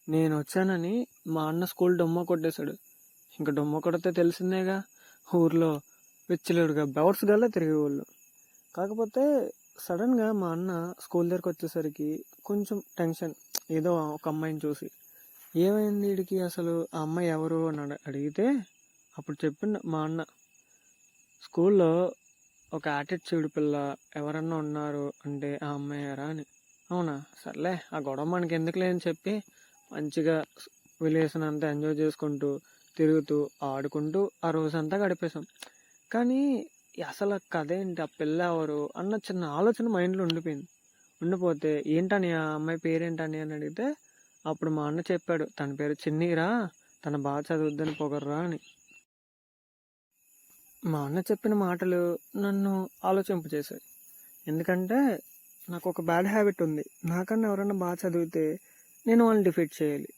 నేను వచ్చానని మా అన్న స్కూల్ డొమ్మ కొట్టేశాడు. ఇంకా డొమ్మ కొడితే తెలిసిందేగా, ఊర్లో విచ్చలుడిగా బెవర్స్ గల్లా తిరిగేవాళ్ళు. కాకపోతే సడన్గా మా అన్న స్కూల్ దగ్గరికి వచ్చేసరికి కొంచెం టెన్షన్, ఏదో ఒక అమ్మాయిని చూసి. ఏమైంది వీడికి, అసలు ఆ అమ్మాయి ఎవరు అని అడిగితే అప్పుడు చెప్పిండు మా అన్న, స్కూల్లో ఒక యాటిట్యూడ్ పిల్ల ఎవరన్నా ఉన్నారు అంటే ఆ అమ్మాయారా అని. అవునా, సర్లే ఆ గొడవ మనకి ఎందుకులే అని చెప్పి మంచిగా విలేజ్ని అంతా ఎంజాయ్ చేసుకుంటూ తిరుగుతూ ఆడుకుంటూ ఆ రోజంతా గడిపేశాం. కానీ అసలు కథ ఏంటి, ఆ పిల్ల ఎవరు అన్న చిన్న ఆలోచన మైండ్లో ఉండిపోయింది. ఉండిపోతే ఏంటని ఆ అమ్మాయి పేరేంటని అని అడిగితే అప్పుడు మా అన్న చెప్పాడు, తన పేరు చిన్నీరా, తన బాగా చదువుద్దని పొగర్రా అని. మా అన్న చెప్పిన మాటలు నన్ను ఆలోచింపజేశాయి. ఎందుకంటే నాకు ఒక బ్యాడ్ హ్యాబిట్ ఉంది, నాకన్నా ఎవరైనా బాగా చదివితే నేను వాళ్ళని డిఫీట్ చేయాలి.